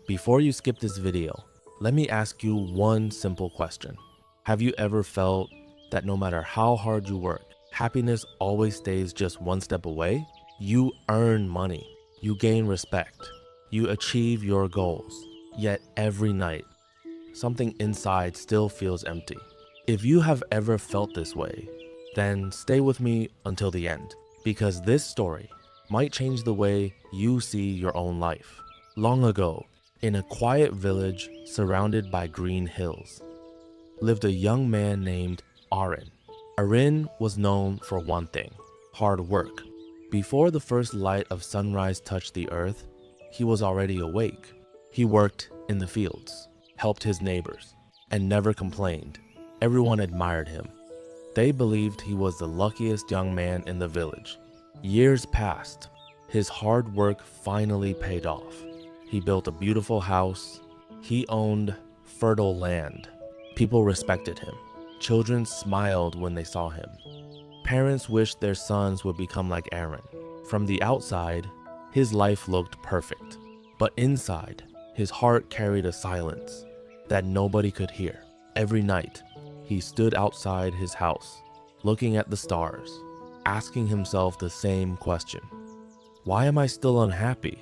Before you skip this video, let me ask you one simple question. Have you ever felt that no matter how hard you work, happiness always stays just one step away? You earn money, you gain respect, you achieve your goals, yet every night, something inside still feels empty. If you have ever felt this way, then stay with me until the end, because this story might change the way you see your own life. Long ago, in a quiet village surrounded by green hills, lived a young man named Arin. Arin was known for one thing: hard work. Before the first light of sunrise touched the earth, he was already awake. He worked in the fields, helped his neighbors, and never complained. Everyone admired him. They believed he was the luckiest young man in the village. Years passed. His hard work finally paid off. He built a beautiful house. He owned fertile land. People respected him. Children smiled when they saw him. Parents wished their sons would become like Aaron. From the outside, his life looked perfect. But inside, his heart carried a silence that nobody could hear. Every night, he stood outside his house, looking at the stars, asking himself the same question. Why am I still unhappy?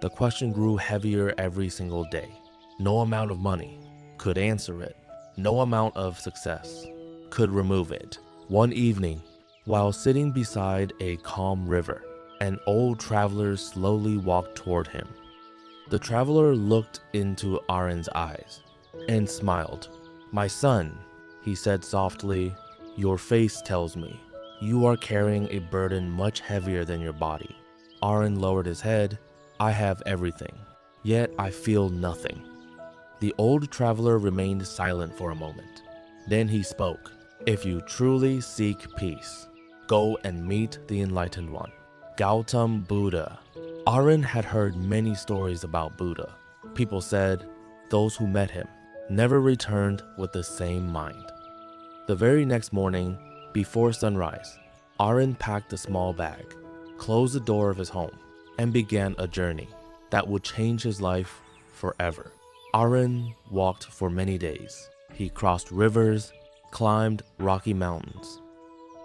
The question grew heavier every single day. No amount of money could answer it. No amount of success could remove it. One evening, while sitting beside a calm river, an old traveler slowly walked toward him. The traveler looked into Arin's eyes and smiled. "My son," he said softly, "your face tells me you are carrying a burden much heavier than your body." Arin lowered his head. "I have everything, yet I feel nothing." The old traveler remained silent for a moment. Then he spoke. "If you truly seek peace, go and meet the Enlightened One, Gautam Buddha." Arin had heard many stories about Buddha. People said those who met him never returned with the same mind. The very next morning, before sunrise, Arin packed a small bag, closed the door of his home, and began a journey that would change his life forever. Arin walked for many days. He crossed rivers, climbed rocky mountains,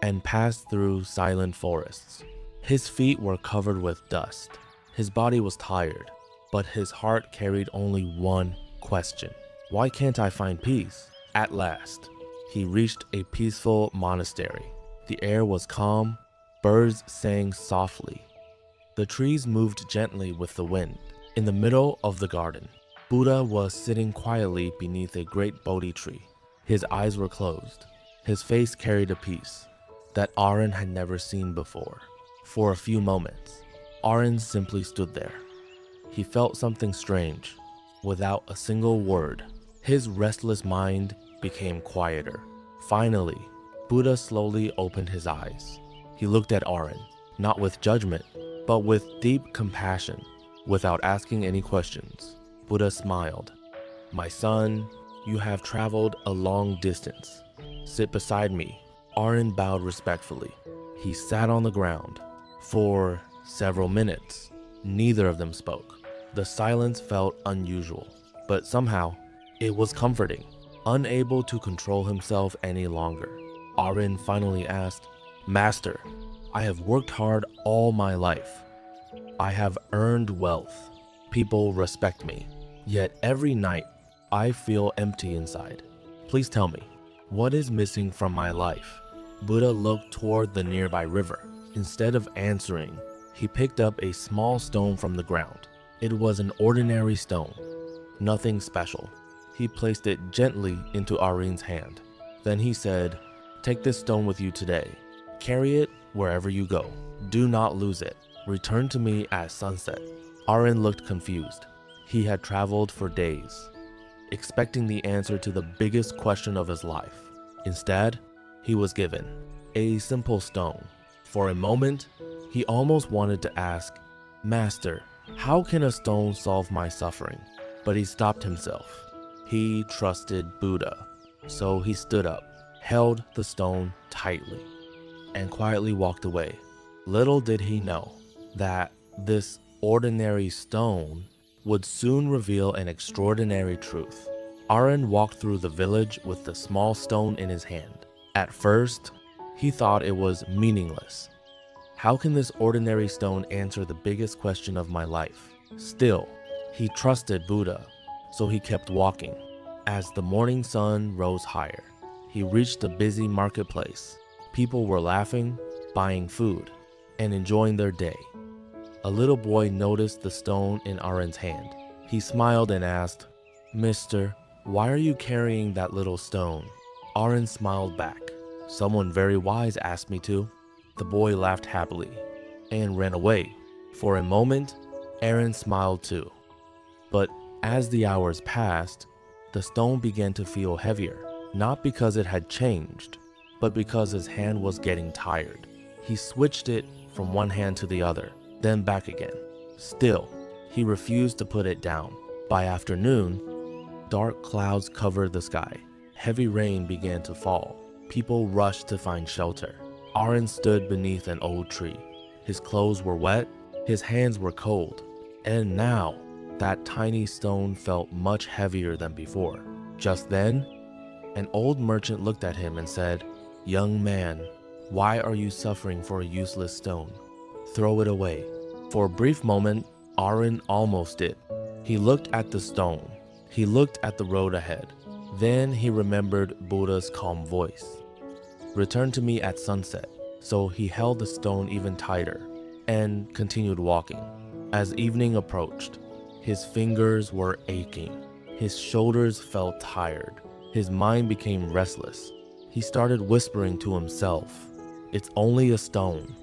and passed through silent forests. His feet were covered with dust. His body was tired, but his heart carried only one question: why can't I find peace? At last, he reached a peaceful monastery. The air was calm, birds sang softly. The trees moved gently with the wind. In the middle of the garden, Buddha was sitting quietly beneath a great Bodhi tree. His eyes were closed. His face carried a peace that Arin had never seen before. For a few moments, Arin simply stood there. He felt something strange. Without a single word, his restless mind became quieter. Finally, Buddha slowly opened his eyes. He looked at Arin, not with judgment, but with deep compassion. Without asking any questions, Buddha smiled. "My son, you have traveled a long distance. Sit beside me." Arin bowed respectfully. He sat on the ground. For several minutes, neither of them spoke. The silence felt unusual, but somehow it was comforting. Unable to control himself any longer, Arin finally asked, "Master, I have worked hard all my life. I have earned wealth. People respect me. Yet every night, I feel empty inside. Please tell me, what is missing from my life?" Buddha looked toward the nearby river. Instead of answering, he picked up a small stone from the ground. It was an ordinary stone, nothing special. He placed it gently into Arin's hand. Then he said, "Take this stone with you today. Carry it wherever you go. Do not lose it. Return to me at sunset." Arin looked confused. He had traveled for days, expecting the answer to the biggest question of his life. Instead, he was given a simple stone. For a moment, he almost wanted to ask, "Master, how can a stone solve my suffering?" But he stopped himself. He trusted Buddha. So he stood up, held the stone tightly, and quietly walked away. Little did he know that this ordinary stone would soon reveal an extraordinary truth. Aaron walked through the village with the small stone in his hand. At first, he thought it was meaningless. How can this ordinary stone answer the biggest question of my life? Still, he trusted Buddha, so he kept walking. As the morning sun rose higher, he reached a busy marketplace. People were laughing, buying food, and enjoying their day. A little boy noticed the stone in Aaron's hand. He smiled and asked, "Mister, why are you carrying that little stone?" Aaron smiled back. "Someone very wise asked me to." The boy laughed happily and ran away. For a moment, Aaron smiled too. But as the hours passed, the stone began to feel heavier, not because it had changed, but because his hand was getting tired. He switched it from one hand to the other, then back again. Still, he refused to put it down. By afternoon, dark clouds covered the sky. Heavy rain began to fall. People rushed to find shelter. Aaron stood beneath an old tree. His clothes were wet, his hands were cold, and now that tiny stone felt much heavier than before. Just then, an old merchant looked at him and said, "Young man, why are you suffering for a useless stone? Throw it away." For a brief moment, Aaron almost did. He looked at the stone. He looked at the road ahead. Then he remembered Buddha's calm voice. "Return to me at sunset." So he held the stone even tighter and continued walking. As evening approached, his fingers were aching. His shoulders felt tired. His mind became restless. He started whispering to himself, "It's only a stone.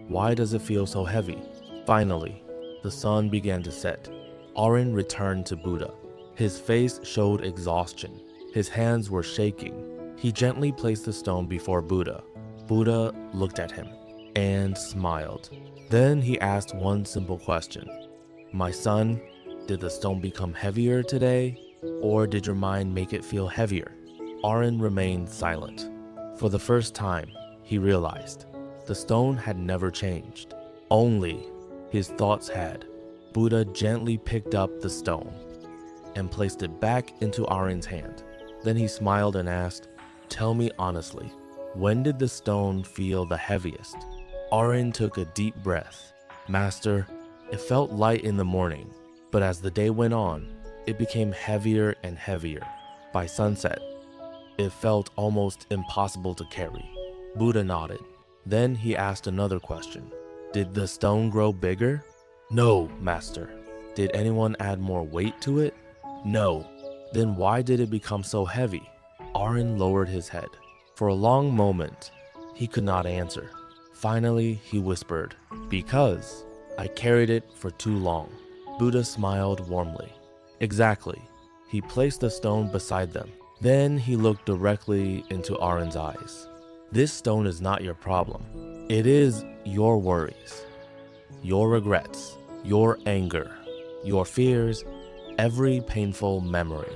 Why does it feel so heavy?" Finally, the sun began to set. Aaron returned to Buddha. His face showed exhaustion. His hands were shaking. He gently placed the stone before Buddha. Buddha looked at him and smiled. Then he asked one simple question. "My son, did the stone become heavier today, or did your mind make it feel heavier?" Aaron remained silent. For the first time, he realized the stone had never changed. Only his thoughts had. Buddha gently picked up the stone and placed it back into Aaron's hand. Then he smiled and asked, "Tell me honestly, when did the stone feel the heaviest?" Aaron took a deep breath. "Master, it felt light in the morning, but as the day went on, it became heavier and heavier. By sunset, it felt almost impossible to carry." Buddha nodded. Then he asked another question. "Did the stone grow bigger?" "No, Master." "Did anyone add more weight to it?" "No." "Then why did it become so heavy?" Aaron lowered his head. For a long moment, he could not answer. Finally, he whispered, "Because I carried it for too long." Buddha smiled warmly. "Exactly." He placed the stone beside them. Then he looked directly into Aaron's eyes. "This stone is not your problem. It is your worries, your regrets, your anger, your fears, every painful memory,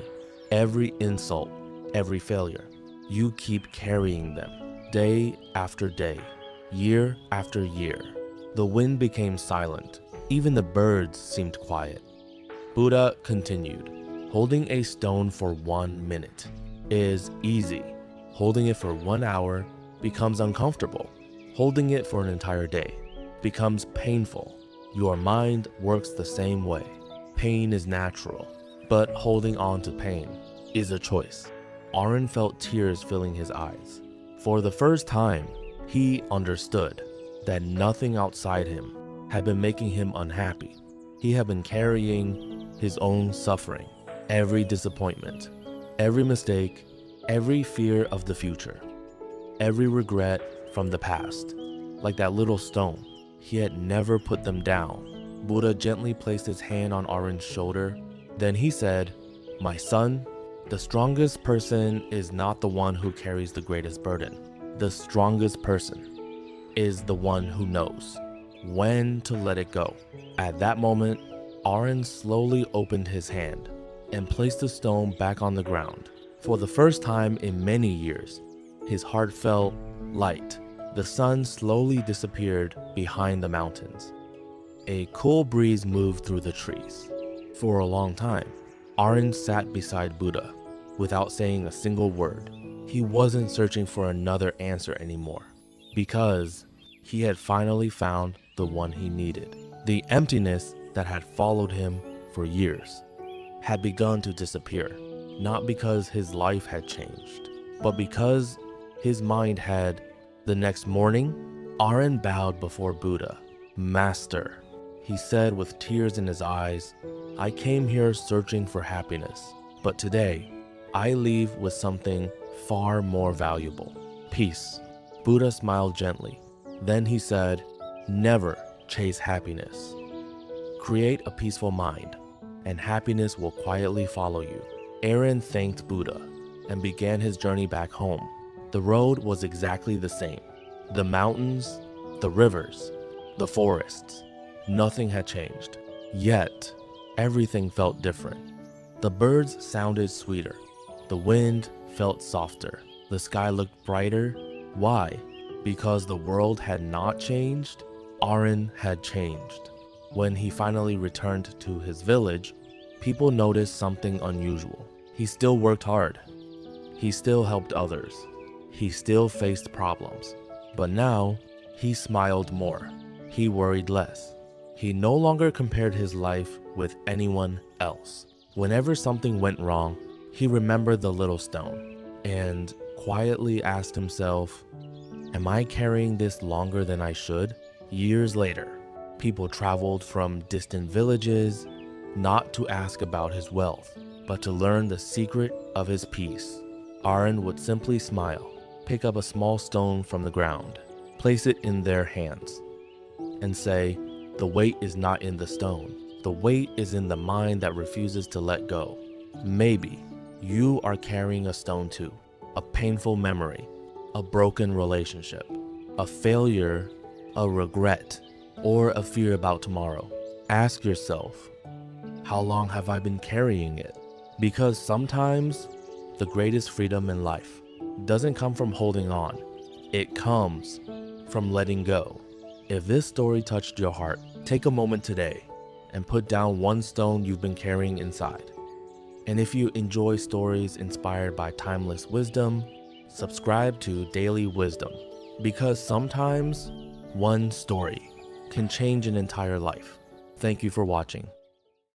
every insult, every failure. You keep carrying them, day after day, year after year." The wind became silent. Even the birds seemed quiet. Buddha continued, "Holding a stone for 1 minute is easy. Holding it for 1 hour becomes uncomfortable. Holding it for an entire day becomes painful. Your mind works the same way. Pain is natural, but holding on to pain is a choice." Aaron felt tears filling his eyes. For the first time, he understood that nothing outside him had been making him unhappy. He had been carrying his own suffering, every disappointment, every mistake, every fear of the future, every regret from the past. Like that little stone, he had never put them down. Buddha gently placed his hand on Aaron's shoulder. Then he said, "My son, the strongest person is not the one who carries the greatest burden. The strongest person is the one who knows when to let it go." At that moment, Aaron slowly opened his hand and placed the stone back on the ground. For the first time in many years, his heart felt light. The sun slowly disappeared behind the mountains. A cool breeze moved through the trees. For a long time, Aaron sat beside Buddha without saying a single word. He wasn't searching for another answer anymore because he had finally found the one he needed. The emptiness that had followed him for years had begun to disappear, not because his life had changed, but because his mind had. The next morning, Aaron bowed before Buddha. "Master," he said with tears in his eyes, "I came here searching for happiness, but today I leave with something far more valuable, peace." Buddha smiled gently. Then he said, "Never chase happiness. Create a peaceful mind, and happiness will quietly follow you." Aaron thanked Buddha and began his journey back home. The road was exactly the same. The mountains, the rivers, the forests, nothing had changed. Yet, everything felt different. The birds sounded sweeter. The wind felt softer. The sky looked brighter. Why? Because the world had not changed. Aaron had changed. When he finally returned to his village, people noticed something unusual. He still worked hard. He still helped others. He still faced problems. But now, he smiled more. He worried less. He no longer compared his life with anyone else. Whenever something went wrong, he remembered the little stone and quietly asked himself, "Am I carrying this longer than I should?" Years later, people traveled from distant villages, not to ask about his wealth, but to learn the secret of his peace. Aaron would simply smile, pick up a small stone from the ground, place it in their hands, and say, "The weight is not in the stone. The weight is in the mind that refuses to let go." Maybe you are carrying a stone too, a painful memory, a broken relationship, a failure, a regret, or a fear about tomorrow. Ask yourself, how long have I been carrying it? Because sometimes the greatest freedom in life doesn't come from holding on. It comes from letting go. If this story touched your heart, take a moment today and put down one stone you've been carrying inside. And if you enjoy stories inspired by timeless wisdom, subscribe to Daily Wisdom, because sometimes one story can change an entire life. Thank you for watching.